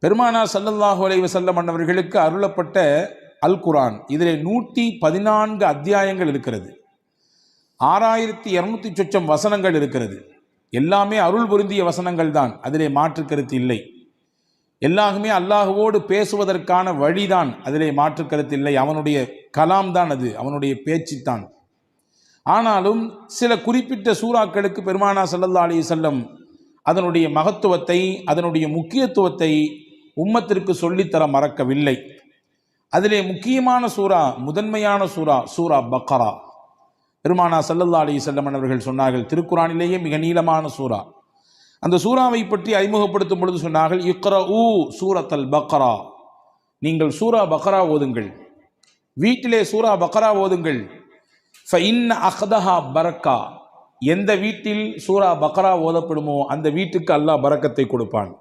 பெருமானார் ஸல்லல்லாஹு அலைஹி வஸல்லம் அன்னவர்களுக்கு அருளப்பட்ட அல் குர்ஆன், இதிலே 114 அத்தியாயங்கள் இருக்கிறது. 6200 சொச்சம் வசனங்கள் இருக்கிறது. எல்லாமே அருள் பொருந்திய வசனங்கள் தான், அதிலே மாற்று கருத்து இல்லை. எல்லாருமே அல்லாஹுவோடு பேசுவதற்கான வழிதான், அதிலே மாற்று கருத்து இல்லை. அவனுடைய கலாம் தான் அது, அவனுடைய பேச்சு தான். ஆனாலும் சில குறிப்பிட்ட சூறாக்களுக்கு பெருமானார் ஸல்லல்லாஹு அலைஹி வஸல்லம் அதனுடைய மகத்துவத்தை, அதனுடைய முக்கியத்துவத்தை உம்மத்திற்கு சொல்லித்தர மறக்கவில்லை. அதிலே முக்கியமான சூரா, முதன்மையான சூரா சூரா பக்ரா. பெருமானார் ஸல்லல்லாஹு அலைஹி வஸல்லம் அவர்கள் சொன்னார்கள், திருக்குரானிலேயே மிக நீளமான சூரா. அந்த சூறாவை பற்றி அறிமுகப்படுத்தும் பொழுது சொன்னார்கள், இக்ரஊ சூரத்தல் பக்ரா, நீங்கள் சூரா பக்ரா ஓதுங்கள், வீட்டிலே சூரா பக்ரா ஓதுங்கள். ஃபஇன்ன அக்தஹா பரக்கா, எந்த வீட்டில் சூரா பக்ரா ஓதப்படுமோ அந்த வீட்டுக்கு அல்லாஹ் பரக்கத்தை கொடுப்பான்.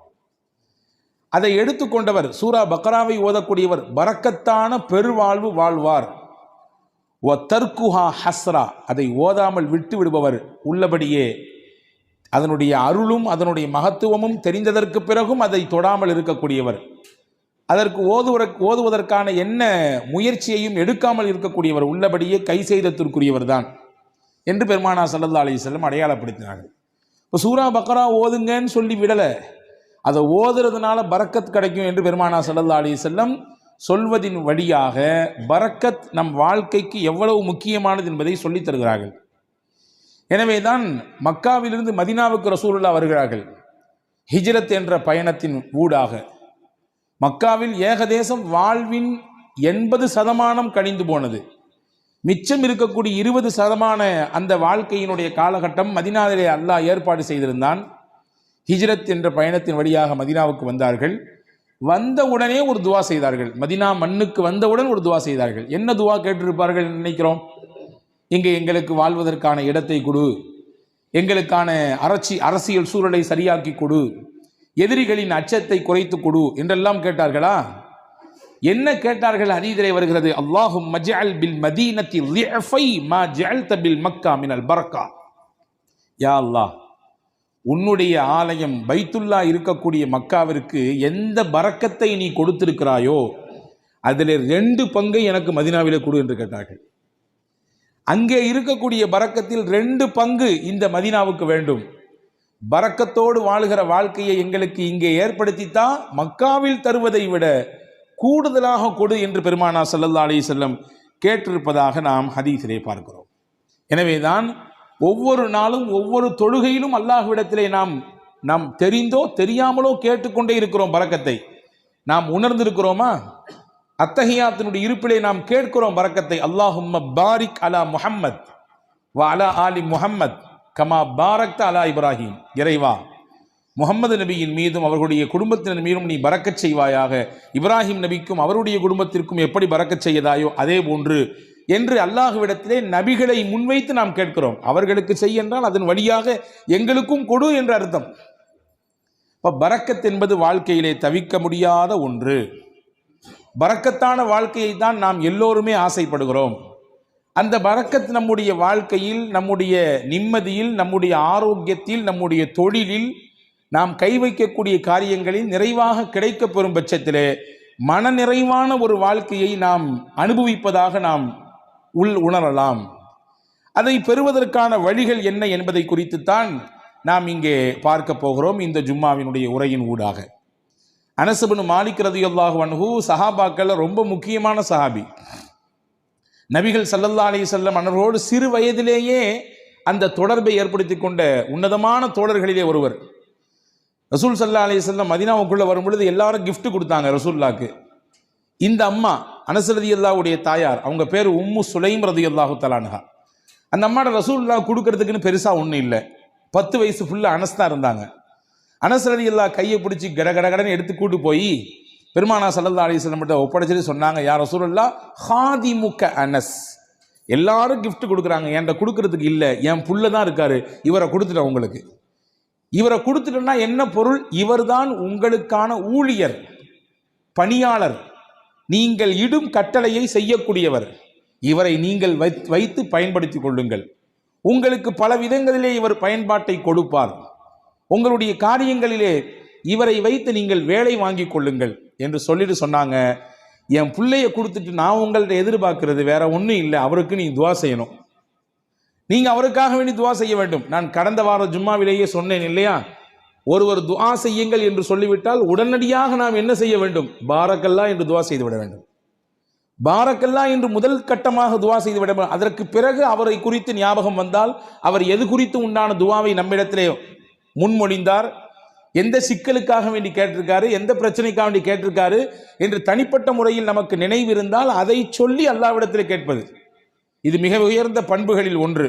அதை எடுத்துக்கொண்டவர், சூரா பக்ராவை ஓதக்கூடியவர் பரக்கத்தான பெருவாழ்வு வாழ்வார். வ தர்குஹா ஹஸ்ரா, அதை ஓதாமல் விட்டு விடுபவர் உள்ளபடியே அதனுடைய அருளும் அதனுடைய மகத்துவமும் தெரிந்ததற்கு பிறகும் அதை தொடாமல் இருக்கக்கூடியவர், அதற்கு ஓதுவதற்கான என்ன முயற்சியையும் எடுக்காமல் இருக்கக்கூடியவர் உள்ளபடியே கை செய்தத்திற்குரியவர் தான் என்று பெருமானார் ஸல்லல்லாஹு அலைஹி வஸல்லம் அடையாளப்படுத்தினார்கள். இப்போ சூரா பக்ரா ஓதுங்கன்னு சொல்லி விடலை, அதை ஓதுறதுனால பரக்கத் கிடைக்கும் என்று பெருமானார் ஸல்லல்லாஹு அலைஹி வஸல்லம் சொல்வதின் வழியாக பரக்கத் நம் வாழ்க்கைக்கு எவ்வளவு முக்கியமானது என்பதை சொல்லித் தருகிறார்கள். எனவே தான் மக்காவிலிருந்து மதீனாவுக்கு ரசூலுல்லாஹ் வருகிறார்கள். ஹிஜ்ரத் என்ற பயணத்தின் ஊடாக மக்காவில் ஏகதேசம் வாழ்வின் 80% கழிந்து போனது. மிச்சம் இருக்கக்கூடிய 20% அந்த வாழ்க்கையினுடைய காலகட்டம் மதீனாவிலே அல்லாஹ் ஏற்பாடு செய்திருந்தான். ஹிஜ்ரத் என்ற பயணத்தின் வழியாக மதீனாவுக்கு வந்தார்கள். வந்த உடனே ஒரு துவா செய்தார்கள். மதீனா மண்ணுக்கு வந்தவுடன் ஒரு துவா செய்தார்கள். என்ன துவா கேட்டிருப்பார்கள் நினைக்கிறோம்? இங்கே எங்களுக்கு வாழ்வதற்கான இடத்தை கொடு, எங்களுக்கான அரசியல் சூழலை சரியாக்கி கொடு, எதிரிகளின் அச்சத்தை குறைத்து கொடு என்றெல்லாம் கேட்டார்களா? என்ன கேட்டார்கள்? ஹதீஸிலே வருகிறது, அல்லாஹும்ம ஜஅல் பில் மதீனத்தி லிஃபை மா ஜஅல்த பில் மக்கா மினல் பரக்கா. யா அல்லாஹ், உன்னுடைய ஆலயம் பைத்துல்லா இருக்கக்கூடிய மக்காவிற்கு எந்த பரக்கத்தை நீ கொடுத்திருக்கிறாயோ அதில் 2 பங்கை எனக்கு மதீனாவிலே கொடு என்று கேட்டார்கள். அங்கே இருக்கக்கூடிய பரக்கத்தில் 2 பங்கு இந்த மதீனாவுக்கு வேண்டும். பரக்கத்தோடு வாழுகிற வாழ்க்கையை எங்களுக்கு இங்கே ஏற்படுத்தித்தான் மக்காவில் தருவதை விட கூடுதலாக கொடு என்று பெருமானார் ஸல்லல்லாஹு அலைஹி வஸல்லம் கேட்டிருப்பதாக நாம் ஹதீஸிலே பார்க்கிறோம். எனவேதான் ஒவ்வொரு நாளும் ஒவ்வொரு தொழுகையிலும் அல்லாஹ்விடத்திலே நாம் தெரிந்தோ தெரியாமலோ கேட்டுக்கொண்டே இருக்கிறோம் பரக்கத்தை. நாம் உணர்ந்திருக்கிறோமா? அத்தஹியாத்தினுடைய இருப்பிலே நாம் கேட்கிறோம் பரக்கத்தை. அல்லாஹும்ம பாரிக் அலா முஹம்மத் வ அலா ஆலி முஹம்மத் கமா பாரக்த அலா இப்ராஹிம். இறைவா, முகமது நபியின் மீதும் அவர்களுடைய குடும்பத்தினர் மீதும் நீ பரக்கச் செய்வாயாக, இப்ராஹிம் நபிக்கும் அவருடைய குடும்பத்திற்கும் எப்படி பரக்கச் செய்யதாயோ அதே போன்று என்று அல்லாஹ்விடத்திலே நபிகளை முன்வைத்து நாம் கேட்கிறோம். அவர்களுக்கு செய் என்றால் அதன் வழியாக எங்களுக்கும் கொடு என்று அர்த்தம். இப்போ பரக்கத் என்பது வாழ்க்கையிலே தவிர்க்க முடியாத ஒன்று. பரக்கத்தான வாழ்க்கையை தான் நாம் எல்லோருமே ஆசைப்படுகிறோம். அந்த பரக்கத் நம்முடைய வாழ்க்கையில், நம்முடைய நிம்மதியில், நம்முடைய ஆரோக்கியத்தில், நம்முடைய தொழிலில், நாம் கை வைக்கக்கூடிய காரியங்களில் நிறைவாக கிடைக்கப் பெறும் பட்சத்திலே மன நிறைவான ஒரு வாழ்க்கையை நாம் அனுபவிப்பதாக நாம் உணரலாம். அதை பெறுவதற்கான வழிகள் என்ன என்பதை குறித்துத்தான் நாம் இங்கே பார்க்க போகிறோம் இந்த ஜும்மாவினுடைய உரையின் ஊடாக. அனஸ் இப்னு மாலிக் ரலியல்லாஹு அன்ஹு சஹாபாக்கள் ரொம்ப முக்கியமான சஹாபி. நபிகள் ஸல்லல்லாஹு அலைஹி வஸல்லம் அவர்களோடு சிறு வயதிலேயே அந்த தொடர்பை ஏற்படுத்தி கொண்ட உன்னதமான தோழர்களிலே ஒருவர். ரசூல் ஸல்லல்லாஹு அலைஹி வஸல்லம் மதீனாவுக்குள்ள வரும் பொழுது எல்லாரும் கிஃப்ட் கொடுத்தாங்க ரசூலுல்லாஹ்க்கு. இந்த அம்மா அனஸ் ரலியல்லாஹுடைய தாயார், அவங்க பேர் உம்மு சுலைம் ரலியல்லாஹு தஆலா அன்ஹா. அந்த அம்மாட ரசூலுல்லாஹ் கொடுக்கறதுக்குன்னு பெருசா ஒன்றும் இல்லை. 10 வயசு ஃபுல்லாக அனஸ் தான் இருந்தாங்க. அனஸ் ரலியல்லாஹு கையை பிடிச்சி கடகடன்னு எடுத்து கூட்டு போய் பெருமானார் ஸல்லல்லாஹு அலைஹி வஸல்லம் கிட்ட ஒப்படைச்சிட்டு சொன்னாங்க, யா ரசூலுல்லாஹ் ஹாதிமுக அனஸ். எல்லாரும் கிஃப்ட் கொடுக்குறாங்க, என்கிட்ட கொடுக்கறதுக்கு இல்லை, என் புள்ள தான் இருக்காரு, இவரை கொடுத்துட்டேன் உங்களுக்கு. இவரை கொடுத்துட்டோன்னா என்ன பொருள்? இவர்தான் உங்களுக்கான ஊழியர், பணியாளர், நீங்கள் இடும் கட்டளையை செய்யக்கூடியவர். இவரை நீங்கள் வைத்து பயன்படுத்தி கொள்ளுங்கள். உங்களுக்கு பல விதங்களிலே இவர் பயன்பாட்டை கொடுப்பார். உங்களுடைய காரியங்களிலே இவரை வைத்து நீங்கள் வேலை வாங்கி கொள்ளுங்கள் என்று சொல்லிட்டு சொன்னாங்க, என் பிள்ளைய கொடுத்துட்டு நான் உங்கள்ட்ட எதிர்பார்க்கிறது வேற ஒன்றும் இல்லை, அவருக்கு நீ துவா செய்யணும், நீங்க அவருக்காக வேண்டி துவா செய்ய வேண்டும். நான் கடந்த வார ஜும்மாவிலேயே சொன்னேன் இல்லையா, ஒருவர் துவா செய்யுங்கள் என்று சொல்லிவிட்டால் உடனடியாக நாம் என்ன செய்ய வேண்டும்? பாரக்கல்லா என்று துவா செய்து விட வேண்டும். பாரக்கல்லா என்று முதல் கட்டமாக துவா செய்து விட வேண்டும். அதற்கு பிறகு அவரை குறித்து ஞாபகம் வந்தால், அவர் எது குறித்து உண்டான துவாவை நம்மிடத்திலே முன்மொழிந்தார், எந்த சிக்கலுக்காக வேண்டி கேட்டிருக்காரு, எந்த பிரச்சனைக்காக வேண்டி கேட்டிருக்காரு என்று தனிப்பட்ட முறையில் நமக்கு நினைவு இருந்தால் அதை சொல்லி அல்லாஹ்விடத்தில் கேட்பது, இது மிக உயர்ந்த பண்புகளில் ஒன்று.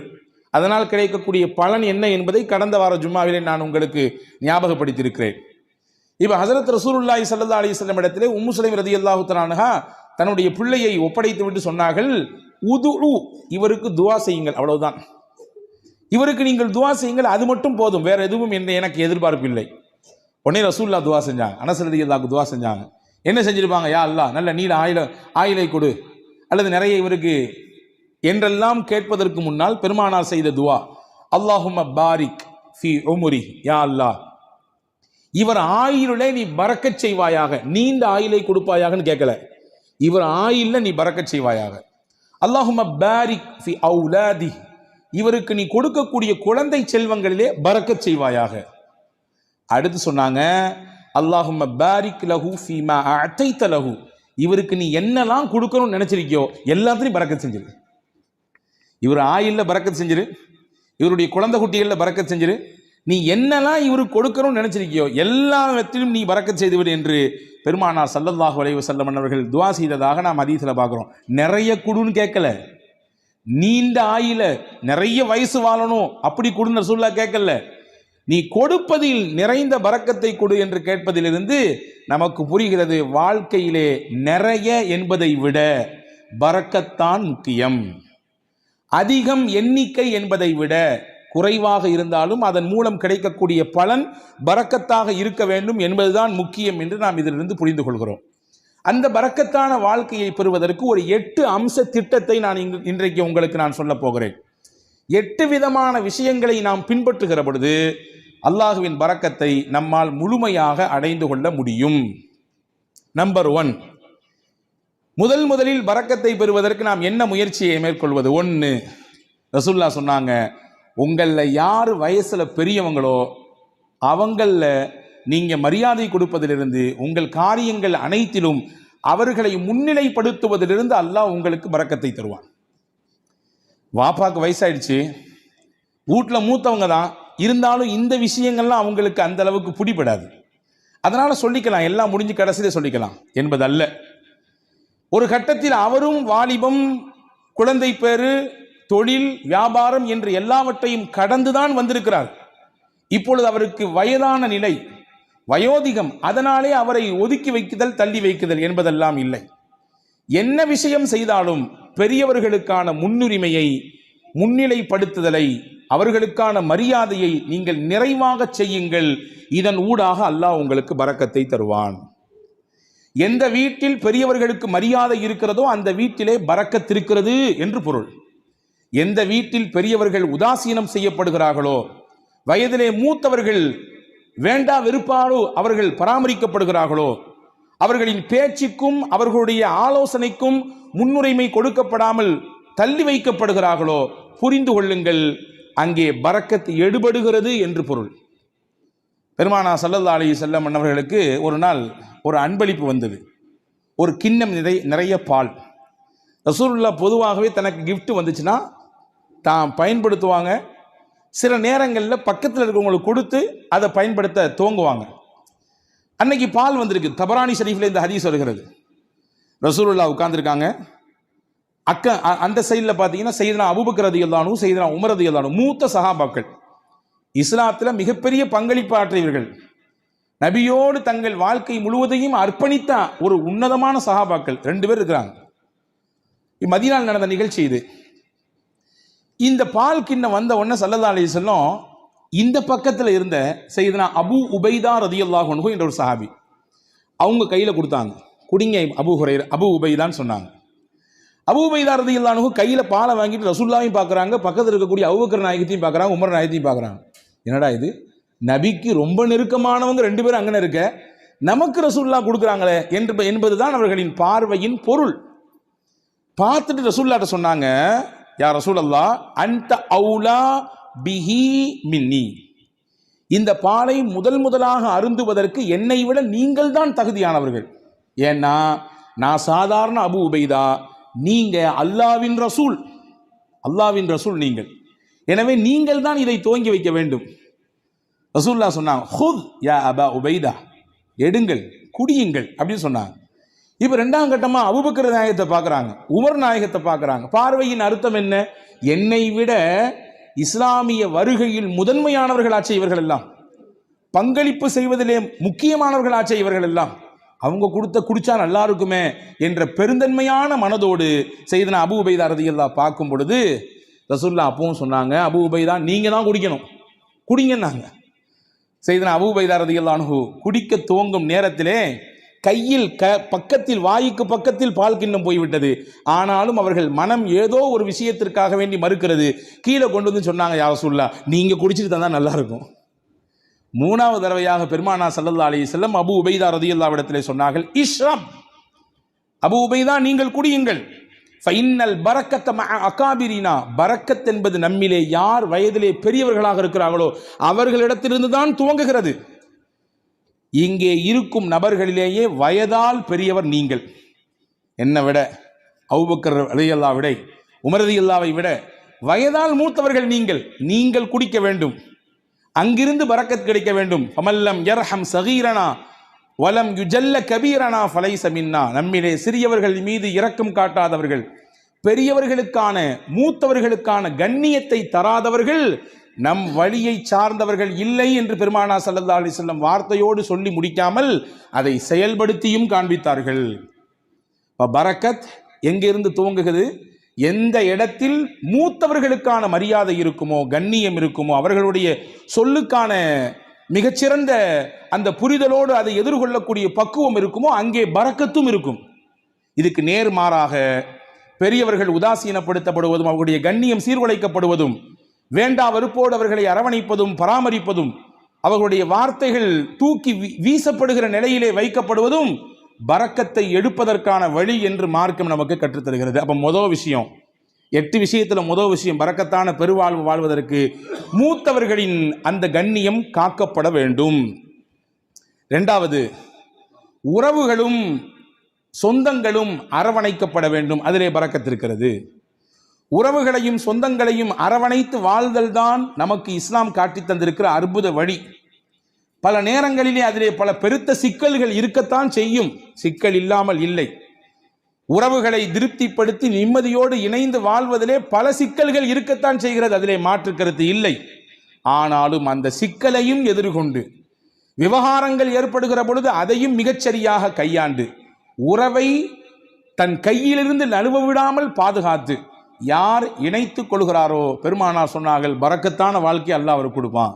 அதனால் கிடைக்கக்கூடிய பலன் என்ன என்பதை கடந்த வார ஜும்மாவிலே நான் உங்களுக்கு ஞாபகப்படுத்தியிருக்கிறேன். இப்போ ஹஸரத் ரசூலுல்லாஹி ஸல்லல்லாஹு அலைஹி வஸல்லம் இடத்திலே உம்மு சுலைம் ரலியல்லாஹு தஆலா அன்ஹா தன்னுடைய பிள்ளையை ஒப்படைத்து விட்டு சொன்னார்கள், உதுஉ, இவருக்கு துவா செய்யுங்கள், அவ்வளவுதான், இவருக்கு நீங்கள் துவா செய்யுங்கள், அது மட்டும் போதும், வேற எதுவும் எனக்கு எதிர்பார்ப்பு இல்லை. உடனே ரசூலுல்லாஹ் துவா செஞ்சாங்க, அனஸ் ரலியல்லாஹு துவா செஞ்சாங்க. என்ன செஞ்சிருப்பாங்க? யா அல்லாஹ் நல்ல நீல ஆயிலை கொடு, அல்லது நிறைய இவருக்கு என்றெல்லாம் கேட்பதற்கு முன்னால் பெருமானார் செய்த துவா, அல்லாஹும்ம பாரிக் ஃபி உம்ரி, யா அல்லாஹ் இவர் ஆயிலே நீ பரக்கச் செய்வாயாக, நீண்ட ஆயிலை கொடுப்பாயாகன்னு கேட்கல, இவர் ஆயில்ல நீ பரக்கச் செய்வாயாக. அல்லாஹும்ம பாரிக் ஃபி அவுலாதி, இவருக்கு நீ கொடுக்கக்கூடிய குழந்தை செல்வங்களிலே பரக்கச் செய்வாயாக. அடுத்து சொன்னாங்க, அல்லாஹும்ம பாரிக் லஹு ஃபீமா அதைத லஹு, இவருக்கு நீ என்னெல்லாம் கொடுக்கணும்னு நினைச்சிருக்கியோ எல்லாத்தையும் பரக்கத் செஞ்சிரு. இவர் ஆயில்ல பரக்கத் செஞ்சிரு, இவருடைய குழந்தை குட்டிகளில் பரக்கத் செஞ்சிரு, நீ என்னெல்லாம் இவருக்கு கொடுக்கணும்னு நினைச்சிருக்கியோ எல்லாத்திலும் நீ பரக்கத் செய்துவிடு என்று பெருமானார் ஸல்லல்லாஹு அலைஹி வஸல்லம் அவர்கள் துஆ செய்ததாக நாம் ஹதீஸ்ல பார்க்கிறோம். நிறைய குடுன்னு கேட்கல, நீண்ட ஆயில நிறைய வயசு வாழணும் அப்படி குடுன்னு ரசூலுல்லாஹ் கேட்கல, நீ கொடுப்பதில் நிறைந்த பரக்கத்தை கொடு என்று கேட்பதிலிருந்து நமக்கு புரிகிறது, வாழ்க்கையிலே நிறைய என்பதை விட பரக்கத்தான் முக்கியம். அதிகம் எண்ணிக்கை என்பதை விட குறைவாக இருந்தாலும் அதன் மூலம் கிடைக்கக்கூடிய பலன் பரக்கத்தாக இருக்க வேண்டும் என்பதுதான் முக்கியம் என்று நாம் இதிலிருந்து புரிந்து கொள்கிறோம். அந்த பரக்கத்தான வாழ்க்கையை பெறுவதற்கு ஒரு 8 அம்ச திட்டத்தை நான் இன்றைக்கு உங்களுக்கு நான் சொல்ல போகிறேன். 8 விதமான விஷயங்களை நாம் பின்பற்றுகிற பொழுது அல்லாஹுவின் பரக்கத்தை நம்மால் முழுமையாக அடைந்து கொள்ள முடியும். நம்பர் 1, முதலில் பரக்கத்தை பெறுவதற்கு நாம் என்ன முயற்சியை மேற்கொள்வது? 1, ரசூலுல்லாஹ் சொன்னாங்க, உங்களில் யார் வயசுல பெரியவங்களோ அவங்களில் நீங்க மரியாதை கொடுப்பதிலிருந்து உங்கள் காரியங்கள் அனைத்திலும் அவர்களை முன்னிலைப்படுத்துவதிலிருந்து அல்லாஹ் உங்களுக்கு பரக்கத்தை தருவான். வாப்பாக்கு வயசாயிடுச்சு, வீட்டில் மூத்தவங்க தான் இருந்தாலும் இந்த விஷயங்கள்லாம் அவங்களுக்கு அந்த அளவுக்கு பிடிபடாது, அதனால சொல்லிக்கலாம், எல்லாம் முடிஞ்சு கடைசியில சொல்லிக்கலாம் என்பதல்ல. ஒரு கட்டத்தில் அவரும் வாலிபம், குழந்தை பேரு, தொழில், வியாபாரம் என்று எல்லாவற்றையும் கடந்துதான் வந்திருக்கிறார். இப்பொழுது அவருக்கு வயதான நிலை, வயோதிகம், அதனாலே அவரை ஒதுக்கி வைக்குதல், தள்ளி வைக்குதல் என்பதெல்லாம் இல்லை. என்ன விஷயம் செய்தாலும் பெரியவர்களுக்கான முன்னுரிமையை, முன்னிலைப்படுத்துதலை, அவர்களுக்கான மரியாதையை நீங்கள் நிறைவாக செய்யுங்கள். இதன் ஊடாக அல்லாஹ் உங்களுக்கு பரக்கத்தை தருவான். எந்த வீட்டில் பெரியவர்களுக்கு மரியாதை இருக்கிறதோ அந்த வீட்டிலே பரக்கத் இருக்கிறது என்று பொருள். எந்த வீட்டில் பெரியவர்கள் உதாசீனம் செய்யப்படுகிறார்களோ, வயதிலே மூத்தவர்கள் வேண்டா வெறுப்பாலோ அவர்கள் பராமரிக்கப்படுகிறார்களோ, அவர்களின் பேச்சுக்கும் அவர்களுடைய ஆலோசனைக்கும் முன்னுரிமை கொடுக்கப்படாமல் தள்ளி வைக்கப்படுகிறார்களோ, புரிந்து கொள்ளுங்கள், அங்கே பரக்கத் எடுபடுகிறது என்று பொருள். பெருமானார் ஸல்லல்லாஹு அலைஹி வஸல்லம் அவர்களுக்கு ஒரு நாள் ஒரு அன்பளிப்பு வந்தது. ஒரு கிண்ணம் நிறைய பால். ரசூலுல்லாஹ் பொதுவாகவே தனக்கு கிஃப்ட் வந்துச்சுன்னா தான் பயன்படுத்துவாங்க. சில நேரங்களில் பக்கத்தில் இருக்கிறவங்களுக்கு கொடுத்து அதை பயன்படுத்த துவங்குவாங்க. அன்னைக்கு பால் வந்திருக்கு. தபரானி ஷரீஃபில் இந்த ஹதீஸ் வருகிறது. ரசூலுல்லாஹ் உட்கார்ந்துருக்காங்க. அந்த சைடில் பார்த்தீங்கன்னா சையதுனா அபூபக்கர் ரலியல்லாஹு அன்ஹு, சையதுனா உமர் ரலியல்லாஹு அன்ஹு, மூத்த சஹாபாக்கள், இஸ்லாத்தில் மிகப்பெரிய பங்களிப்பு ஆற்றியவர்கள், நபியோடு தங்கள் வாழ்க்கை முழுவதையும் அர்ப்பணித்த ஒரு உன்னதமான சஹாபாக்கள் 2 பேர் இருக்கிறாங்க. மதீனாவில் நடந்த நிகழ்ச்சி இது. இந்த பால் கிண்ணம் வந்த உடனே ஸல்லல்லாஹு அலைஹி வஸல்லம் இந்த பக்கத்தில் இருந்த சையதுனா அபூ உபைதா ரலியல்லாஹு அன்ஹு என்ற ஒரு சஹாபி, அவங்க கையில் கொடுத்தாங்க. குடிங்க அபூ உபைதான்னு சொன்னாங்க. அபூ உபைதா ரலியல்லாஹு அன்ஹு கையில் பாலை வாங்கிட்டு ரசூலுல்லாஹையும் பார்க்குறாங்க, பக்கத்தில் இருக்கக்கூடிய அபூபக்கர் நாயகத்தையும் பார்க்குறாங்க, உமர் நாயகத்தையும் பார்க்குறாங்க. என்னடா இது, நபிக்கு ரொம்ப நெருக்கமானவங்க 2 பேரும் அங்கே இருக்க, நமக்கு ரசூலுல்லாஹ் கொடுக்குறாங்களே என்பதுதான் அவர்களின் பார்வையின் பொருள். பார்த்துட்டு ரசூலுல்லாஹ்ட்ட சொன்னாங்க, யா ரசூலல்லாஹ் அன்த அவுலா பிஹி மின்னி, இந்த பாலை முதலாக அருந்துவதற்கு என்னை விட நீங்கள் தான் தகுதியானவர்கள். ஏன்னா நான் சாதாரண அபு உபைதா, நீங்க அல்லாவின் ரசூல் நீங்கள். எனவே நீங்கள் தான் இதை துவங்கி வைக்க வேண்டும். ரசூலுல்லாஹ் சொன்னாங்க, ஹுத் யா அபா உபைதா, எடுங்கள், குடியுங்கள் அப்படின்னு சொன்னாங்க. இப்போ 2ஆம் கட்டமா அபூபக்கர் நாயகத்தை பார்க்குறாங்க, உமர் நாயகத்தை பார்க்குறாங்க. பார்வையின் அர்த்தம் என்ன? என்னை விட இஸ்லாமிய வருகையில் முதன்மையானவர்களாச்சே இவர்கள் எல்லாம், பங்களிப்பு செய்வதிலே முக்கியமானவர்களாச்சே இவர்கள் எல்லாம், அவங்க குடிச்சா நல்லா இருக்குமே என்ற பெருந்தன்மையான மனதோடு செய்தனா அபூ உபைதா ரலியல்லாஹு பார்க்கும் பொழுது ரசூலுல்லாஹ் அப்பவும் சொன்னாங்க, அபூ உபைதா நீங்க தான் குடிக்கணும், குடிங்கன்னாங்க. செய்தனா அபூ உபைதா ரலியல்லாஹு அன்ஹு குடிக்க துவங்கும் நேரத்திலே கையில் பக்கத்தில், வாய்க்கு பக்கத்தில் பால் கிண்ணம் போய்விட்டது. ஆனாலும் அவர்கள் மனம் ஏதோ ஒரு விஷயத்திற்காக வேண்டி மறுக்கிறது. கீழே கொண்டு வந்து சொன்னாங்க, யா ரசூலுல்லாஹ் நீங்க குடிச்சிட்டு தந்தா நல்லா இருக்கும். 3வது தடவையாக பெருமானார் ஸல்லல்லாஹு அலைஹி வஸல்லம் அபூ உபைதா ரலியல்லாஹு இடத்திலே சொன்னார்கள், இஷ்ரப், அபூ உபைதா நீங்கள் குடியுங்கள். ஃபைன்னல் பரக்கத்த மஅ அகாபிரினா, பரக்கத் என்பது நம்மிலே யார் வயதிலே பெரியவர்களாக இருக்கிறார்களோ அவர்களிடத்திலிருந்து தான் துவங்குகிறது. இங்கே இருக்கும் நபர்களிலேயே வயதால் பெரியவர் நீங்கள். என்னை விட, அபூபக்கர் ரலியல்லாஹு விட, உமர் ரலியல்லாஹு விட வயதால் மூத்தவர்கள் நீங்கள் குடிக்க வேண்டும். அங்கிருந்து பரக்கத் கிடைக்க வேண்டும். ஃபமல்லம் யர்ஹம் சகீரனா வலம் யுஜல்ல கபீரனா ஃபலைஸ மின்னா, நம்மிலே சிறியவர்கள் மீது இரக்கம் காட்டாதவர்கள், பெரியவர்களுக்கான மூத்தவர்களுக்கான கண்ணியத்தை தராதவர்கள் நம் வழியை சார்ந்தவர்கள் இல்லை என்று பெருமானார் ஸல்லல்லாஹு அலைஹி வஸல்லம் வார்த்தையோடு சொல்லி முடிக்காமல் அதை செயல்படுத்தியும் காண்பித்தார்கள். பரக்கத் எங்கிருந்து துவங்குகிறது? எந்த இடத்தில் மூத்தவர்களுக்கான மரியாதை இருக்குமோ, கண்ணியம் இருக்குமோ, அவர்களுடைய சொல்லுக்கான மிகச்சிறந்த அந்த புரிதலோடு அதை எதிர்கொள்ளக்கூடிய பக்குவம் இருக்குமோ, அங்கே பரக்கத்தும் இருக்கும். இதுக்கு நேர்மாறாக பெரியவர்கள் உதாசீனப்படுத்தப்படுவதும், அவர்களுடைய கண்ணியம் சீர்குலைக்கப்படுவதும், வேண்டா வெறுப்போடு அவர்களை அரவணைப்பதும் பராமரிப்பதும், அவர்களுடைய வார்த்தைகள் தூக்கி வீசப்படுகிற நிலையிலே வைக்கப்படுவதும் பரக்கத்தை எடுப்பதற்கான வழி என்று மார்க்கம் நமக்கு கற்றுத்தருகிறது. அப்ப முதல் விஷயம், 8 விஷயத்துல முதல் விஷயம், பரக்கத்தான பெருவாழ்வு வாழ்வதற்கு மூத்தவர்களின் அந்த கண்ணியம் காக்கப்பட வேண்டும். 2வது, உறவுகளும் சொந்தங்களும் அரவணைக்கப்பட வேண்டும். அதிலே பரக்கத் இருக்கிறது. உறவுகளையும் சொந்தங்களையும் அரவணைத்து வாழ்தல் தான் நமக்கு இஸ்லாம் காட்டி தந்திருக்கிற அற்புத வழி. பல நேரங்களிலே அதிலே பல பெருத்த சிக்கல்கள் இருக்கத்தான் செய்யும், சிக்கல் இல்லாமல் இல்லை. உறவுகளை திருப்திப்படுத்தி நிம்மதியோடு இணைந்து வாழ்வதிலே பல சிக்கல்கள் இருக்கத்தான் செய்கிறது, அதிலே மாற்று கருத்து இல்லை. ஆனாலும் அந்த சிக்கலையும் எதிர்கொண்டு விவகாரங்கள் ஏற்படுகிற பொழுது அதையும் மிகச்சரியாக கையாண்டு உறவை தன் கையிலிருந்து நழுவ விடாமல் பாதுகாத்து யார் இணைத்துக் கொள்கிறாரோ, பெருமானார் சொன்னார்கள், பரக்கத்தான வாழ்க்கை அல்லாஹ் அவருக்கு கொடுப்பான்.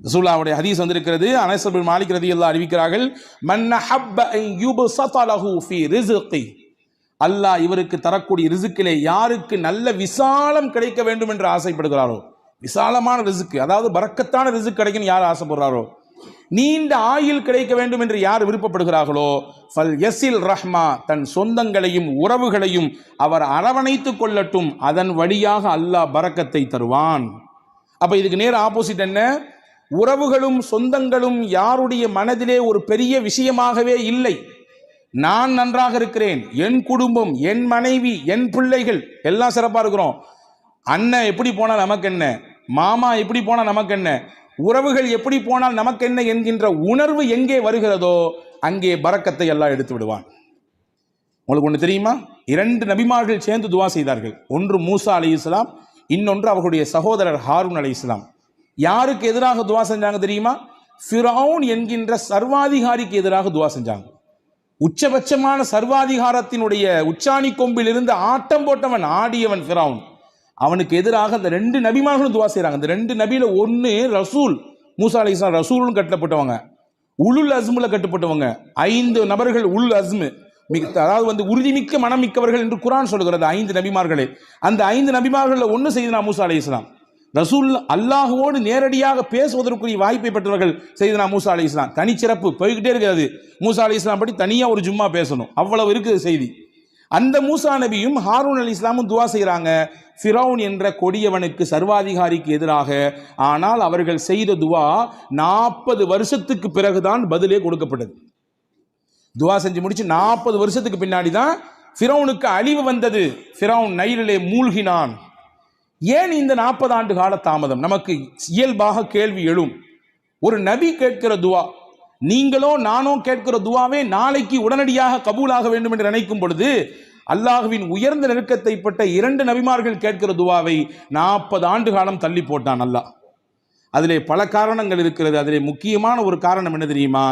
ரசூலுல்லாஹ்வுடைய ஹதீஸ் வந்திருக்கிறது. அனஸ் பின் மாலிக் ரலியல்லாஹு அறிவிக்கிறார்கள், மன் ஹப்ப அன் யுப்ஸத லஹு ஃபீ ரிஸ்கி, அல்லாஹ் இவருக்கு தரக்கூடிய ரிஸ்கிலே யாருக்கு நல்ல விசாலம் கிடைக்க வேண்டும் என்று ஆசைப்படுகிறாரோ, விசாலமான ரிஸ்க், அதாவது பரக்கத்தான ரிஸ்க் கிடைக்கணும் யார் ஆசைப்படுறாரோ, நீண்ட ஆயுள் கிடைக்க வேண்டும் என்று யார் விருப்பப்படுகிறார்களோ, ஃபல் யஸில் ரஹ்மா, தன் சொந்தங்களையும் உறவுகளையும் அவர் அரவணைத்துக் கொள்ளட்டும், அதன் வழியாக அல்லாஹ் பரக்கத்தை தருவான். அப்ப இதுக்கு நேர் ஆப்போசிட் என்ன? உறவுகளும் சொந்தங்களும் யாருடைய மனதிலே ஒரு பெரிய விஷயமாகவே இல்லை. நான் நன்றாக இருக்கிறேன், என் குடும்பம், என் மனைவி, என் பிள்ளைகள் எல்லாம் சிறப்பா இருக்கிறோம், அண்ணன் எப்படி போனால் நமக்கு என்ன, மாமா எப்படி போனால் நமக்கு என்ன, உறவுகள் எப்படி போனால் நமக்கு என்ன என்கின்ற உணர்வு எங்கே வருகிறதோ அங்கே பரக்கத்தை எல்லாம் எடுத்து விடுவான். உங்களுக்கு ஒன்று தெரியுமா? 2 நபிமார்கள் சேர்ந்து துவா செய்தார்கள். ஒன்று மூசா அலைஹிஸ்ஸலாம், இன்னொன்று அவர்களுடைய சகோதரர் ஹாரூன் அலைஹிஸ்ஸலாம். யாருக்கு எதிராக துவா செஞ்சாங்க தெரியுமா? ஃபிரௌன் என்கின்ற சர்வாதிகாரிக்கு எதிராக துவா செஞ்சாங்க. உச்சபட்சமான சர்வாதிகாரத்தினுடைய உச்சாணி கொம்பில் இருந்து ஆட்டம் போட்டவன், ஆடியவன் ஃபிரௌன். அவனுக்கு எதிராக அந்த 2 நபிமார்களும் துவா செய்கிறாங்க. அந்த 2 நபியில ஒன்று ரசூல், மூசா அலைஹிஸ்ஸலாம் ரசூலும் கட்டப்பட்டவங்க, உலுல் அஸ்முல கட்டுப்பட்டவங்க. 5 நபர்கள் உல் அஸ்மு, அதாவது உறுதிமிக்க மனமிக்கவர்கள் என்று குர்ஆன் சொல்கிறது 5 நபிமார்களே. அந்த 5 நபிமார்கள் ஒன்று செய்தனா மூசா அலைஹிஸ்ஸலாம். ரசூல் அல்லாஹுவோடு நேரடியாக பேசுவதற்குரிய வாய்ப்பை பெற்றவர்கள் செய்தனா மூசா அலைஹிஸ்ஸலாம். தனிச்சிறப்பு போய்கிட்டே இருக்கிறது. மூசா அலைஹிஸ்ஸலாம் பற்றி தனியாக ஒரு ஜும்மா பேசணும், அவ்வளவு இருக்குது செய்தி. அந்த மூசா நபியும் ஹாரூன் அலைஹிஸ்ஸலாமும் துவா செய்கிறாங்க ஃபிரௌன் என்ற கொடியவனுக்கு, சர்வாதிகாரிக்கு எதிராக. ஆனால் அவர்கள் செய்த துவா 40 வருஷத்துக்கு பிறகுதான் பதிலே கொடுக்கப்பட்டது. துவா செஞ்சு முடிச்சு 40 வருஷத்துக்கு பின்னாடி தான் ஃபிரௌனுக்கு அழிவு வந்தது. ஃபிரௌன் நைலிலே மூழ்கினான். ஏன் இந்த 40 ஆண்டு கால தாமதம்? நமக்கு இயல்பாக கேள்வி எழும். ஒரு நபி கேட்கிற துவா, நீங்களோ நானோ கேட்கிற துவாவே நாளைக்கு உடனடியாக கபூலாக வேண்டும் என்று நினைக்கும் பொழுது, அல்லாஹுவின் உயர்ந்த நெருக்கத்தை பட்ட 2 நபிமார்கள் கேட்கிற துவாவை 40 ஆண்டு காலம் தள்ளி போட்டான் அல்லாஹ். அதிலே பல காரணங்கள் இருக்கிறது. அதிலே முக்கியமான ஒரு காரணம் என்ன தெரியுமா?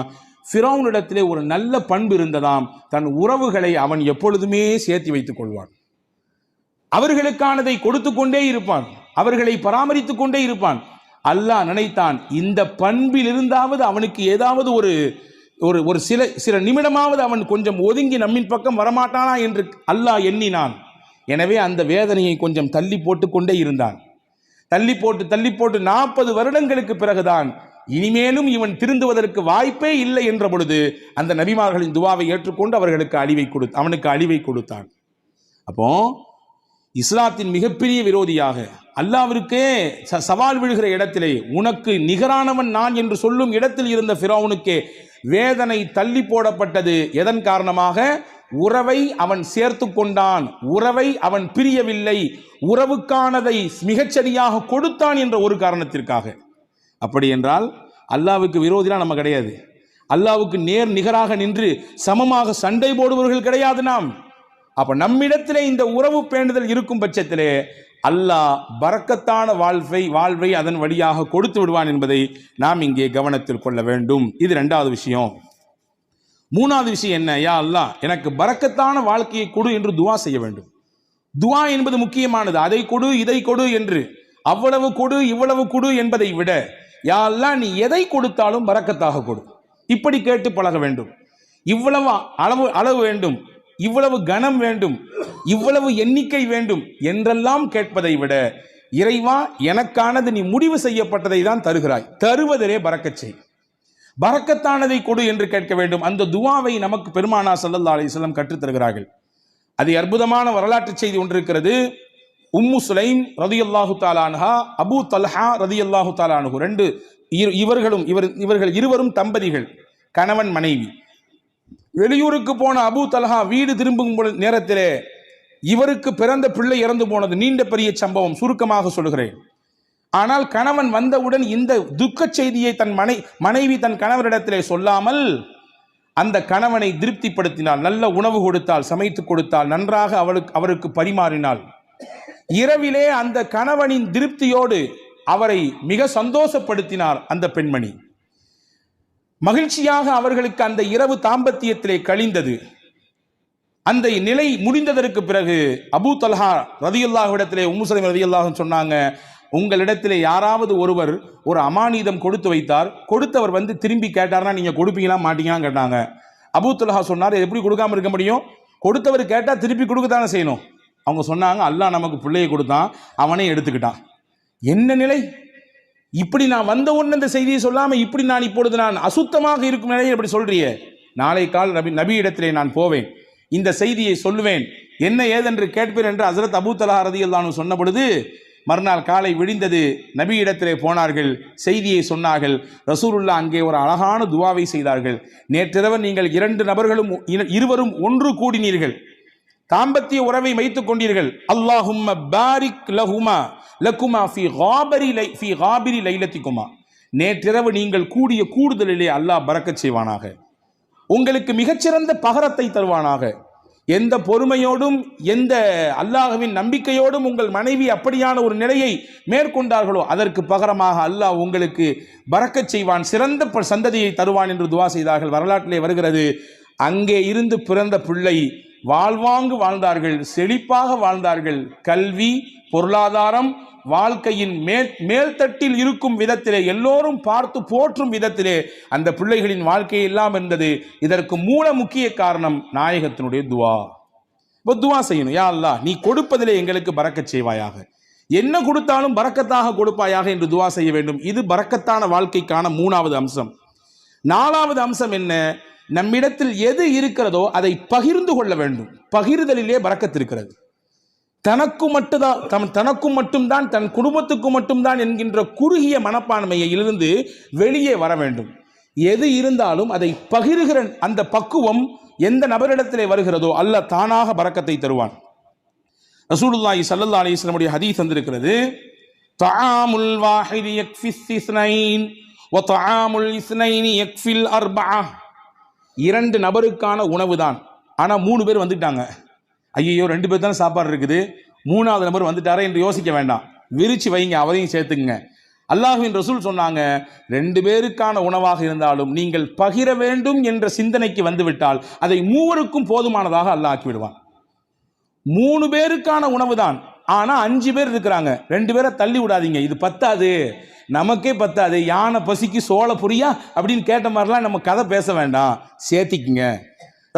ஃபிரௌனிடத்திலே ஒரு நல்ல பண்பு இருந்ததாம். தன் உறவுகளை அவன் எப்பொழுதுமே சேர்த்து வைத்துக் கொள்வான். அவர்களுக்கானதை கொடுத்து கொண்டே இருப்பான், அவர்களை பராமரித்துக் கொண்டே இருப்பான். அல்லாஹ் நினைத்தான், இந்த பண்பில் இருந்தாவது அவனுக்கு ஏதாவது ஒரு சில நிமிடமாவது அவன் கொஞ்சம் ஒதுங்கி நம்மின் பக்கம் வரமாட்டானா என்று அல்லாஹ் எண்ணினான். எனவே அந்த வேதனையை கொஞ்சம் தள்ளி போட்டு கொண்டே இருந்தான். தள்ளி போட்டு 40 வருடங்களுக்கு பிறகுதான் இனிமேலும் இவன் திருந்துவதற்கு வாய்ப்பே இல்லை என்ற பொழுது அந்த நபிமார்களின் துவாவை ஏற்றுக்கொண்டு அவனுக்கு அழிவை கொடுத்தான். அப்போ இஸ்லாத்தின் மிகப்பெரிய விரோதியாக, அல்லாஹ்விற்கே சவால் விழுகிற இடத்திலே, உனக்கு நிகரானவன் நான் என்று சொல்லும் இடத்தில் இருந்த ஃபிரௌனுக்கே வேதனை தள்ளி போடப்பட்டது. எதன் காரணமாக? உறவை அவன் சேர்த்து கொண்டான், உறவை அவன் பிரியவில்லை, உறவுக்கானதை மிகச்சரியாக கொடுத்தான் என்ற ஒரு காரணத்திற்காக. அப்படி என்றால் அல்லாஹ்வுக்கு விரோதிலாம் நம்ம கிடையாது. அல்லாஹ்வுக்கு நேர் நிகராக நின்று சமமாக சண்டை போடுபவர்கள் கிடையாது நாம். அப்ப நம்மிடத்திலே இந்த உறவு பேணுதல் இருக்கும் பட்சத்திலே அல்லாஹ் பரக்கத்தான வாழ்வை அதன் வழியாக கொடுத்து விடுவான் என்பதை நாம் இங்கே கவனத்தில் கொள்ள வேண்டும். இது 2வது விஷயம். 3வது விஷயம் என்ன? யா அல்லாஹ், எனக்கு பரக்கத்தான வாழ்க்கையை கொடு என்று துவா செய்ய வேண்டும். துவா என்பது முக்கியமானது. அதை கொடு, இதை கொடு என்று, அவ்வளவு கொடு, இவ்வளவு கொடு என்பதை விட, யா அல்லாஹ், நீ எதை கொடுத்தாலும் பரக்கத்தாக கொடு. இப்படி கேட்டு பழக வேண்டும். இவ்வளவு அளவு வேண்டும், இவ்வளவு கனம் வேண்டும், இவ்வளவு எண்ணிக்கை வேண்டும் என்றெல்லாம் கேட்பதை விட, இறைவா எனக்கானது நீ முடிவு செய்யப்பட்டதை தான் தருகிறாய், தருவதிலே பரக்கத் செய், பரக்கத்தானதை கொடு என்று கேட்க வேண்டும். அந்த துவாவை நமக்கு பெருமானார் ஸல்லல்லாஹு அலைஹி வஸல்லம் கற்றுத் தருகிறார்கள். அது அற்புதமான வரலாற்று செய்தி ஒன்று இருக்கிறது. உம்மு சுலைம் ரலியல்லாஹு தஆலா அன்ஹா, அபூ தல்ஹா ரலியல்லாஹு தஆலா அன்ஹு, இவர்கள் இருவரும் தம்பதிகள், கணவன் மனைவி. வெளியூருக்கு போன அபூ தல்ஹா வீடு திரும்பும் நேரத்திலே இவருக்கு பிறந்த பிள்ளை இறந்து போனது. நீண்ட பெரிய சம்பவம், சுருக்கமாக சொல்கிறேன். ஆனால் கணவன் வந்தவுடன் இந்த துக்க செய்தியை தன் மனைவி தன் கணவரிடத்திலே சொல்லாமல் அந்த கணவனை திருப்திப்படுத்தினாள். நல்ல உணவு கொடுத்தால், சமைத்து கொடுத்தால், நன்றாக அவருக்கு பரிமாறினாள். இரவிலே அந்த கணவனின் திருப்தியோடு அவரை மிக சந்தோஷப்படுத்தினார் அந்த பெண்மணி. மகிழ்ச்சியாக அவர்களுக்கு அந்த இரவு தாம்பத்தியத்திலே கழிந்தது. அந்த நிலை முடிந்ததற்கு பிறகு அபூ தல்ஹா ரலியல்லாஹு இடத்திலே உம்மு சலீம் ரலியல்லாஹு சொன்னாங்க, உங்களிடத்திலே யாராவது ஒருவர் ஒரு அமானிதம் கொடுத்து வைத்தார், கொடுத்தவர் வந்து திரும்பி கேட்டார்னா நீங்க கொடுப்பீங்களா மாட்டீங்களான்னு கேட்டாங்க. அபூ தல்ஹா சொன்னார், எப்படி கொடுக்காம இருக்க முடியும்? கொடுத்தவர் கேட்டால் திருப்பி கொடுக்கத்தானே செய்யணும். அவங்க சொன்னாங்க, அல்லாஹ் நமக்கு பிள்ளையை கொடுத்தான், அவனே எடுத்துக்கிட்டான். என்ன நிலை! இப்படி நான் வந்த உடனே இந்த செய்தியை சொல்லாம இப்படி நான் இப்பொழுது நான் அசுத்தமாக இருக்கும் நிலையில் இப்படி சொல்றியே, நாளை கால் நபி இடத்திலே நான் போவேன், இந்த செய்தியை சொல்லுவேன், என்ன ஏதென்று கேட்பேன் என்று ஹஸரத் அபூ தல்ஹா ரலியல்லாஹு அன்ஹு சொன்ன பொழுது மறுநாள் காலை விடிந்தது. நபி இடத்திலே போனார்கள், செய்தியை சொன்னார்கள். ரசூலுல்லாஹ் அங்கே ஒரு அழகான துவாவை செய்தார்கள். நேற்றிரவு நீங்கள் இருவரும் ஒன்று கூடினீர்கள், தாம்பத்திய உறவை வைத்துக் கொண்டீர்கள். அல்லாஹும்ம பாரிக் லகுமா ஃபீ காபிரி லைலத்திகுமா, நேற்றிரவு நீங்கள் கூடிய கூடுதலிலே அல்லாஹ் பரக்கத் செய்வானாக, உங்களுக்கு மிகச்சிறந்த பகரத்தை தருவானாக. எந்த பொறுமையோடும் எந்த அல்லாஹ்வின் நம்பிக்கையோடும் உங்கள் மனைவி அப்படியான ஒரு நிலையை மேற்கொண்டார்களோ அதற்கு பகரமாக அல்லாஹ் உங்களுக்கு பரக்கத் செய்வான், சிறந்த சந்ததியை தருவான் என்று துவா செய்தார்கள். வரலாற்றிலே வருகிறது, அங்கே இருந்து பிறந்த பிள்ளை வாழ்வாங்கு வாழ்ந்தார்கள், செழிப்பாக வாழ்ந்தார்கள். கல்வி, பொருளாதாரம், வாழ்க்கையின் மேல்தட்டில் இருக்கும் விதத்திலே, எல்லோரும் பார்த்து போற்றும் விதத்திலே அந்த பிள்ளைகளின் வாழ்க்கை எல்லாம் இருந்தது. இதற்கு மூல முக்கிய காரணம் நாயகத்தினுடைய துவா. துவா செய்யணும், யா அல்லாஹ் நீ கொடுப்பதிலே எங்களுக்கு பரக்கத் செய்வாயாக, என்ன கொடுத்தாலும் பரக்கத்தாக கொடுப்பாயாக என்று துவா செய்ய வேண்டும். இது பரக்கத்தான வாழ்க்கைக்கான 3வது அம்சம். 4வது அம்சம் என்ன? நம்மிடத்தில் எது இருக்கிறதோ அதை பகிர்ந்து கொள்ள வேண்டும். பகிர்தலிலே பரக்கத்து இருக்கிறது. தனக்கும் மட்டும்தான் தன் குடும்பத்துக்கு மட்டும்தான் என்கின்ற குறுகிய மனப்பான்மையிலிருந்து வெளியே வர வேண்டும். எது இருந்தாலும் அதை பகிர்கிற அந்த பக்குவம் எந்த நபரிடத்திலே வருகிறதோ அல்லாஹ் தானாக பரக்கத்தை தருவான். ரசூலுல்லாஹி ஸல்லல்லாஹு அலைஹி வஸல்லம் உடைய ஹதீஸ் வந்திருக்கிறது, தஆமுல் வாஹிதி யக்ஃபிஸ் இஸ்னைன் வ தஆமுல் இஸ்னைனி யக்ஃபில் அர்பஅ. 2 நபருக்கான உணவு தான், ஆனா 3 பேர் வந்துட்டாங்க. ஐயோ 2 பேர் தானே சாப்பாடு இருக்குது, 3வது நபர் வந்துட்டாரே என்று யோசிக்க வேண்டாம். விரிச்சு வைங்க, அவரையும் சேர்த்துக்குங்க. அல்லாஹ்வின் ரசூல் சொன்னாங்க, 2 பேருக்கான உணவாக இருந்தாலும் நீங்கள் பகிர வேண்டும் என்ற சிந்தனைக்கு வந்துவிட்டால் அதை 3க்கும் போதுமானதாக அல்லாஹ் ஆக்கி விடுவான். 3 பேருக்கான உணவு தான், ஆனா 5 பேர் இருக்கிறாங்க. 2 பேரை தள்ளி விடாதீங்க, இது பத்தாது, நமக்கே பத்தாது, யானை பசிக்கு சோள புரியா அப்படின்னு கேட்ட மாதிரிலாம் நம்ம கதை பேச வேண்டாம், சேர்த்திக்குங்க.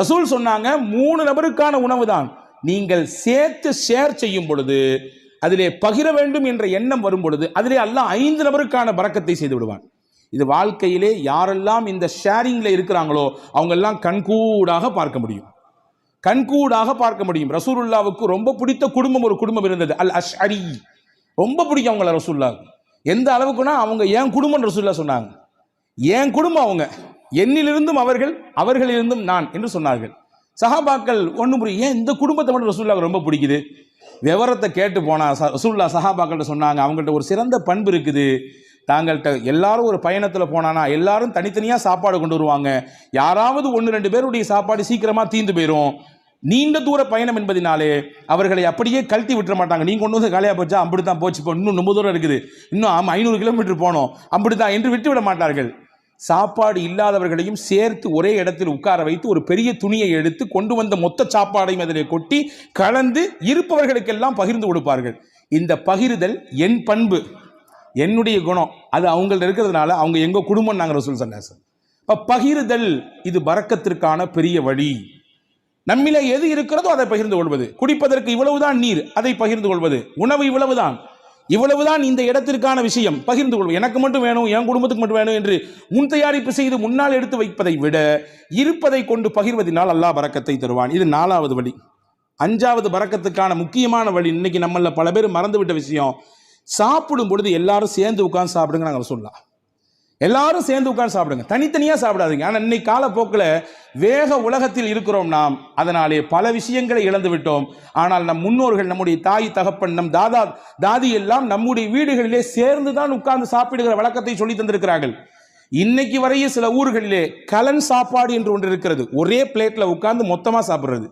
ரசூல் சொன்னாங்க 3 நபருக்கான உணவு தான். நீங்கள் சேர்த்து ஷேர் செய்யும் பொழுது, அதிலே பகிர வேண்டும் என்ற எண்ணம் வரும் பொழுது அதிலே அல்லாஹ் 5 நபருக்கான பரக்கத்தை செய்து விடுவான். இது வாழ்க்கையிலே யாரெல்லாம் இந்த ஷேரிங்ல இருக்கிறாங்களோ அவங்க எல்லாம் கண்கூடாக பார்க்க முடியும், கண்கூடாக பார்க்க முடியும். ரசூலுல்லாவுக்கு ரொம்ப பிடித்த குடும்பம் ஒரு குடும்பம் இருந்தது, அல் அஷ்அரி. ரொம்ப பிடிக்கும் அவங்கள ரசூலுல்லாவுக்கு. எந்த அளவுக்குன்னா அவங்க என் குடும்பம் ரசூலுல்லா சொன்னாங்க. என் குடும்பம் அவங்க, என்னிலிருந்தும் அவர்கள், அவர்களிலிருந்தும் நான் என்று சொன்னார்கள். சஹாபாக்கள் ஒன்று புரியும், ஏன் இந்த குடும்பத்தை மட்டும் ரசூலுல்லாவுக்கு ரொம்ப பிடிக்குது? விவரத்தை கேட்டு போனா ரசூலுல்லாஹ் சஹாபாக்கள்கிட்ட சொன்னாங்க, அவங்கள்ட்ட ஒரு சிறந்த பண்பு இருக்குது. தாங்கள்கிட்ட எல்லாரும் ஒரு பயணத்தில் போனானா எல்லாரும் தனித்தனியாக சாப்பாடு கொண்டு வருவாங்க. யாராவது 1-2 பேருடைய சாப்பாடு சீக்கிரமாக தீர்ந்து போயிடும். நீண்ட தூர பயணம் என்பதினாலே அவர்களை அப்படியே கழட்டி விட்டுற மாட்டாங்க. நீங்கள் கொண்டு வந்து காலியாக போச்சா, அப்படித்தான் போச்சு, இப்போ இன்னும் ரொம்ப தூரம் இருக்குது, இன்னும் 500 கிலோமீட்டர் போனோம், அப்படித்தான் என்று விட்டு விட மாட்டார்கள். சாப்பாடு இல்லாதவர்களையும் சேர்த்து ஒரே இடத்தில் உட்கார வைத்து ஒரு பெரிய துணியை எடுத்து கொண்டு வந்த மொத்த சாப்பாடையும் அதிலே கொட்டி கலந்து இருப்பவர்களுக்கெல்லாம் பகிர்ந்து கொடுப்பார்கள். இந்த பகிர்தல் என் பண்பு, என்னுடைய குணம், அது அவங்கள்ட்ட இருக்கிறதுனால அவங்க எங்க குடும்பம் நாங்கள் ரசூல் ஸல்லல்லாஹு அலைஹி வஸல்லம். பகிர்தல் இது பரக்கத்திற்கான பெரிய வழி. நம்மிலே எது இருக்கிறதோ அதை பகிர்ந்து கொள்வது. குடிப்பதற்கு இவ்வளவுதான் நீர், அதை பகிர்ந்து கொள்வது. உணவு இவ்வளவுதான் இந்த இடத்திற்கான விஷயம், பகிர்ந்து கொள்வது. எனக்கு மட்டும் வேணும், என் குடும்பத்துக்கு மட்டும் வேணும் என்று முன் தயாரிப்பு செய்து முன்னால் எடுத்து வைப்பதை விட இருப்பதை கொண்டு பகிர்வதனால் அல்லாஹ் பரக்கத்தை தருவான். இது 4வது வழி. 5வது பரக்கத்துக்கான முக்கியமான வழி, இன்னைக்கு நம்மள பல பேர் மறந்துவிட்ட விஷயம், சாப்பிடும் பொழுது எல்லாரும் சேர்ந்து உட்கார்ந்து சாப்பிடுங்க. நாங்கள் சொல்லலாம், எல்லாரும் சேர்ந்து உட்கார்ந்து சாப்பிடுங்க, தனித்தனியாக சாப்பிடாதீங்க. ஆனால் இன்னைக்கு காலப்போக்கில் வேக உலகத்தில் இருக்கிறோம் நாம், அதனாலே பல விஷயங்களை இழந்து விட்டோம். ஆனால் நம் முன்னோர்கள், நம்முடைய தாய் தகப்பன், நம் தாதி எல்லாம் நம்முடைய வீடுகளிலே சேர்ந்து தான் உட்கார்ந்து சாப்பிடுகிற வழக்கத்தை சொல்லி தந்திருக்கிறார்கள். இன்னைக்கு வரையே சில ஊர்களிலே கலன் சாப்பாடு என்று ஒன்று இருக்கிறது. ஒரே பிளேட்ல உட்கார்ந்து மொத்தமாக சாப்பிடுறது,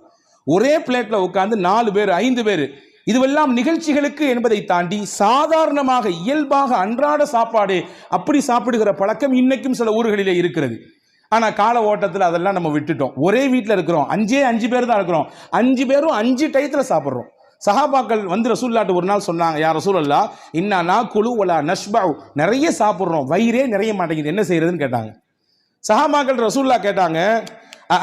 ஒரே பிளேட்ல உட்கார்ந்து 4 பேர் 5 பேர். இதுவெல்லாம் நிகழ்ச்சிகளுக்கு என்பதை தாண்டி சாதாரணமாக இயல்பாக அன்றாட சாப்பாடு அப்படி சாப்பிடுகிற பழக்கம் இன்னைக்கும் சில ஊர்களிலே இருக்கிறது. ஆனா கால ஓட்டத்தில் அதெல்லாம் நம்ம விட்டுட்டோம். ஒரே வீட்டில் இருக்கிறோம், 5 பேர் தான் இருக்கிறோம், 5 பேரும் 5 டயத்தில் சாப்பிட்றோம். சஹாபாக்கள் வந்து ரசூலுல்லாஹ்ட்ட ஒரு நாள் சொன்னாங்க, யா ரசூலல்லாஹ் இன்னா நாக்குலு வலா நஷ்பஉ, நிறைய சாப்பிட்றோம், வயிறே நிறைய மாட்டேங்குது, என்ன செய்யறதுன்னு கேட்டாங்க. சஹாபாக்கள் ரசூலுல்லாஹ் கேட்டாங்க,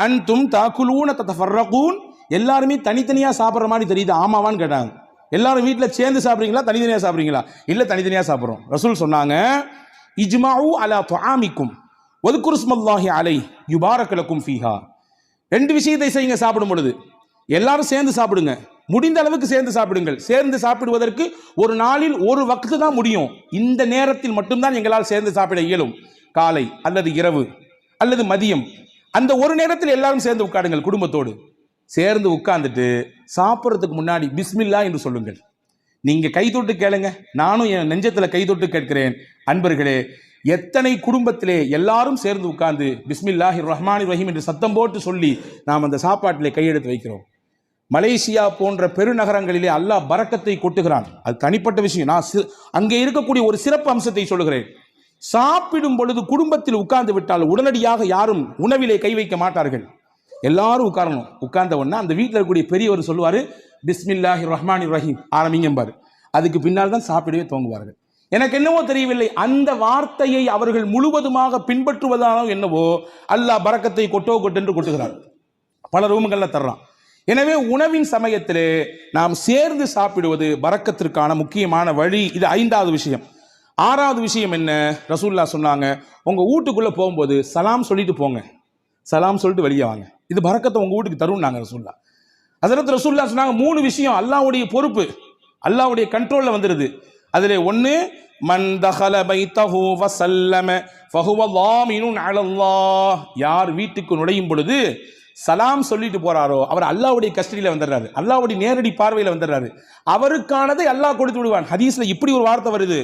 அன்தும் தாக்குலூன ததஃபர்ரகூன், எல்லாருமே தனித்தனியாக சாப்பிட்ற மாதிரி தெரியுது, ஆமாவான்னு கேட்டாங்க. எல்லாரும் வீட்டில் சேர்ந்து சாப்பிட்றீங்களா, தனித்தனியாக சாப்பிட்றீங்களா? இல்லை, தனித்தனியாக சாப்பிட்றோம். ரசூல் சொன்னாங்க, இஜ்மாஉ அலா துஆமிக்கும் வذ்குரு ஸ்மல்லாஹி அலைஹி யுபாரக லக்கும் ஃபீஹா. 2 விஷயத்தை செய்யுங்க சாப்பிடும் பொழுது. எல்லாரும் சேர்ந்து சாப்பிடுங்க, முடிந்த அளவுக்கு சேர்ந்து சாப்பிடுங்கள். சேர்ந்து சாப்பிடுவதற்கு ஒரு நாளில் ஒரு வக்து தான் முடியும், இந்த நேரத்தில் மட்டும்தான் எங்களால் சேர்ந்து சாப்பிட இயலும். காலை அல்லது இரவு அல்லது மதியம், அந்த ஒரு நேரத்தில் எல்லாரும் சேர்ந்து உட்காருங்கள். குடும்பத்தோடு சேர்ந்து உட்கார்ந்துட்டு சாப்பிட்றதுக்கு முன்னாடி பிஸ்மில்லா என்று சொல்லுங்கள். நீங்க கை தொட்டு கேளுங்க, நானும் என் நெஞ்சத்துல கை தொட்டு கேட்கிறேன். அன்பர்களே, எத்தனை குடும்பத்திலே எல்லாரும் சேர்ந்து உட்கார்ந்து பிஸ்மில்லாஹிர் ரஹ்மானிர் ரஹீம் என்று சத்தம் போட்டு சொல்லி நாம் அந்த சாப்பாட்டிலே கையெடுத்து வைக்கிறோம். மலேசியா போன்ற பெருநகரங்களிலே அல்லாஹ் பரக்கத்தை கொட்டுகிறான். அது தனிப்பட்ட விஷயம். நான் அங்கே இருக்கக்கூடிய ஒரு சிறப்பு அம்சத்தை சொல்லுகிறேன். சாப்பிடும் பொழுது குடும்பத்தில் உட்கார்ந்து விட்டால் உடனடியாக யாரும் உணவிலே கை வைக்க மாட்டார்கள். எல்லாரும் உட்காரணும். உட்கார்ந்த உடனே அந்த வீட்டில் இருக்கக்கூடிய பெரியவர் சொல்லுவார், பிஸ்மில்லாஹிர் ரஹ்மானிர் ரஹீம் ஆரம்பிங்கம்பார். அதுக்கு பின்னால் தான் சாப்பிடவே துவங்குவார்கள். எனக்கு என்னவோ தெரியவில்லை, அந்த வார்த்தையை அவர்கள் முழுவதுமாக பின்பற்றுவதானோ என்னவோ அல்லாஹ் பரக்கத்தை கொட்டோ கொட்டென்று கொட்டுகிறார். பல ரூமுகளில் தர்றான். எனவே உணவின் சமயத்திலே நாம் சேர்ந்து சாப்பிடுவது பரக்கத்திற்கான முக்கியமான வழி. இது 5வது விஷயம். 6வது விஷயம் என்ன? ரசூலுல்லாஹ் சொன்னாங்க, உங்க வீட்டுக்குள்ள போகும்போது சலாம் சொல்லிட்டு போங்க, சலாம் சொல்லிட்டு வெளியே வாங்க. இது பரக்கத்தை உங்க வீட்டுக்கு தரும் நாங்க ரசூலுல்லாஹ். ஹஸரத் ரசூலுல்லாஹ் சொன்னாங்க 3 விஷயம் அல்லாஹ்வுடைய பொறுப்பு, அல்லாஹ்வுடைய கண்ட்ரோல்ல வந்துருது. அதிலே 1, மன் தஹல பைத்தஹு வஸல்லம ஃபஹுவ லாமினுன் அலல்லாஹ். யார் வீட்டுக்கு நுழையும் பொழுது சலாம் சொல்லிட்டு போறாரோ அவர் அல்லாஹ்வுடைய கஸ்டடியில வந்துடுறாரு, அல்லாஹ்வுடைய நேரடி பார்வையில வந்துடுறாரு. அவருக்கானதை அல்லாஹ் கொடுத்து விடுவான். ஹதீஸ்ல இப்படி ஒரு வார்த்தை வருது,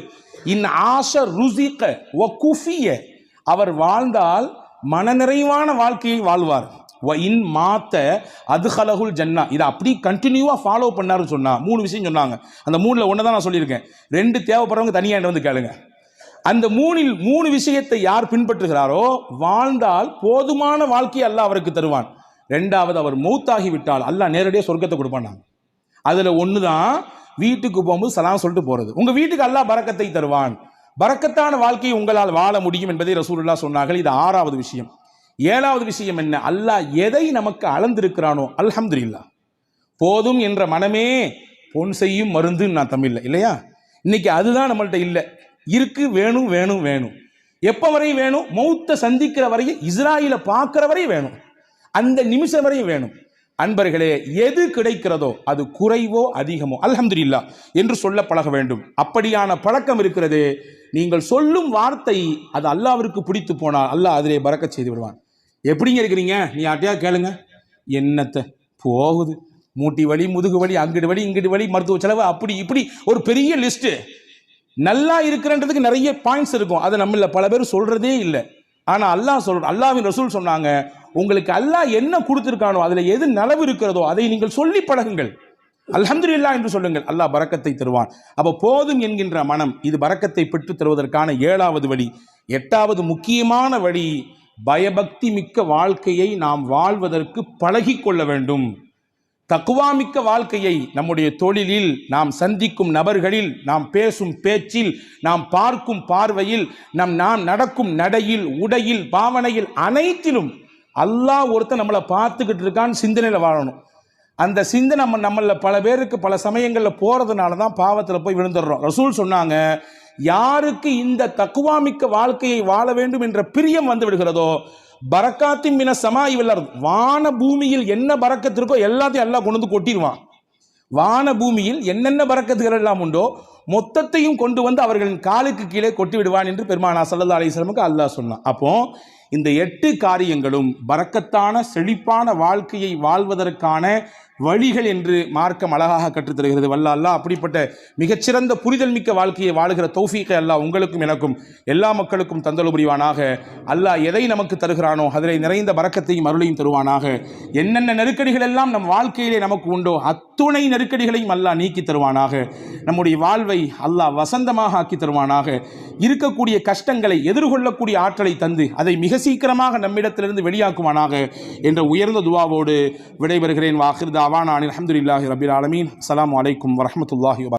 இன் ஆஷ ருஸிக வ குஃபிய. அவர் வாழ்ந்தால் மனநிறைவான வாழ்க்கையை வாழ்வார். வ இன் மாத்த அதுஹலகுல் ஜன்னா. இதை அப்படி கண்டினியூவா ஃபாலோ பண்ணாருன்னு சொன்னா 3 விஷயம் சொன்னாங்க. அந்த 3ல ஒன்று தான் நான் சொல்லியிருக்கேன். 2 தேவைப்படுறவங்க தனியாக வந்து கேளுங்க. அந்த 3ல் 3 விஷயத்தை யார் பின்பற்றுகிறாரோ வாழ்ந்தால் போதுமான வாழ்க்கையை அல்லாஹ் அவருக்கு தருவான். 2வது, அவர் மௌத்தாகி விட்டால் அல்லாஹ் நேரடியாக சொர்க்கத்தை கொடுப்பான். அதுல 1 தான் வீட்டுக்கு போகும்போது சலாம் சொல்லிட்டு போறது. உங்க வீட்டுக்கு அல்லாஹ் பரக்கத்தை தருவான், பரக்கத்தான வாழ்க்கையை உங்களால் வாழ முடியும் என்பதை ரசூலுல்லாஹ் சொன்னார்கள். இது 6வது விஷயம். 7வது விஷயம் என்ன? அல்லாஹ் எதை நமக்கு அளந்திருக்கிறானோ அல்ஹம்துலில்லாஹ், போதும் என்ற மனமே பொன் செய்யும் மருந்து நான் தமிழ்ல இல்லையா. இன்னைக்கு அதுதான் நம்மள்ட்ட இல்லை. இருக்கு, வேணும் வேணும் வேணும். எப்போ வரையும் வேணும்? மௌத்தை சந்திக்கிற வரையும், இஸ்ராயிலை பார்க்கிற வரையும் வேணும், அந்த நிமிஷம் வரையும் வேணும். அன்பர்களே, எது கிடைக்கிறதோ அது குறைவோ அதிகமோ அல்ஹம்துலில்லாஹ் என்று சொல்ல பழக வேண்டும். அப்படியான பழக்கம் இருக்கிறது. நீங்கள் சொல்லும் வார்த்தை அது அல்லாஹ்விற்கு பிடித்து போனால் அல்லாஹ் அதிலே பரக்கத் செய்து விடுவான். எப்படிங்க இருக்கிறீங்க? நீ யார்ட்டையா கேளுங்க, என்னத்தை போகுது, மூட்டி வலி, முதுகு வலி, அங்கிடு வலி, இங்கிடு வலி, மருத்துவ செலவு, அப்படி இப்படி ஒரு பெரிய லிஸ்ட். நல்லா இருக்கிறன்றதுக்கு நிறைய பாயிண்ட்ஸ் இருக்கும், அதை நம்மள பல பேர் சொல்றதே இல்லை. ஆனா அல்லாஹ்வின் ரசூல் சொன்னாங்க, உங்களுக்கு அல்லாஹ் என்ன கொடுத்திருக்கானோ அதுல எது நலவு இருக்கிறதோ அதை நீங்கள் சொல்லி பழகுங்கள், அல்ஹம்துலில்லாஹ் என்று சொல்லுங்கள், அல்லாஹ் பரக்கத்தை தருவான். அப்ப போதும் என்கின்ற மனம் இது பரக்கத்தை பெற்று தருவதற்கான 7வது வழி. 8வது முக்கியமான வழி, பயபக்தி மிக்க வாழ்க்கையை நாம் வாழ்வதற்கு பழகிக் கொள்ள வேண்டும். தக்வா மிக்க வாழ்க்கையை நம்முடைய தொழிலில், நாம் சந்திக்கும் நபர்களில், நாம் பேசும் பேச்சில், நாம் பார்க்கும் பார்வையில், நாம் நடக்கும் நடையில், உடையில், பாவனையில், அனைத்திலும் அல்லாஹ் ஒருத்தன் நம்மளை பார்த்துக்கிட்டு இருக்கான்னு சிந்தனையில் வாழணும். அந்த சிந்தனை நம்மள பல பேருக்கு பல சமயங்களில் போறதுனால தான் பாவத்தில் போய் விழுந்துடுறோம். ரசூல் சொன்னாங்க, யாருக்கு இந்த தக்வா மிக்க வாழ்க்கையை வாழ வேண்டும் என்ற பிரியம் வந்து விடுகிறதோ, பரக்காத்தின் மின சமாஇ வல் அர்த், வான பூமியில் என்ன பரக்கத்து இருக்கோ எல்லாத்தையும் அல்லாஹ் கொண்டு வந்து கொட்டிடுவான். வான பூமியில் என்னென்ன பரக்கத்துகள் எல்லாம் உண்டோ மொத்தத்தையும் கொண்டு வந்து அவர்களின் காலுக்கு கீழே கொட்டி விடுவான் என்று பெருமானார் ஸல்லல்லாஹு அலைஹி வஸல்லம் அல்லாஹ் சொன்னான். அப்போ இந்த 8 காரியங்களும் பரக்கத்தான செழிப்பான வாழ்க்கையை வாழ்வதற்கான வழிகள் என்று மார்க்கம் அழகாக கற்றுத்தருகிறது. வல்ல அல்லாஹ் அப்படிப்பட்ட மிகச்சிறந்த புரிதல் மிக்க வாழ்க்கையை வாழுகிற தௌஃபீகை அல்லாஹ் உங்களுக்கும் எனக்கும் எல்லா மக்களுக்கும் தந்தல் புரிவானாக. அல்லாஹ் எதை நமக்கு தருகிறானோ அதில் நிறைந்த பரக்கத்தையும் அருளையும் தருவானாக. என்னென்ன நெருக்கடிகள் எல்லாம் நம் வாழ்க்கையிலே நமக்கு உண்டோ அத்துணை நெருக்கடிகளையும் அல்லாஹ் நீக்கி தருவானாக. நம்முடைய வாழ்வை அல்லாஹ் வசந்தமாக ஆக்கி தருவானாக. இருக்கக்கூடிய கஷ்டங்களை எதிர்கொள்ளக்கூடிய ஆற்றலை தந்து அதை மிக சீக்கிரமாக நம்மிடத்திலிருந்து வெளியாக்குவானாக என்ற உயர்ந்த துஆவோடு விடைபெறுகிறேன். வாஹிர் தாவானா அல்ஹம்துலில்லாஹி ரப்பில் ஆலமீன். அஸ்ஸலாமு அலைக்கும் வரஹ்மத்துல்லாஹி வபரகாத்துஹு.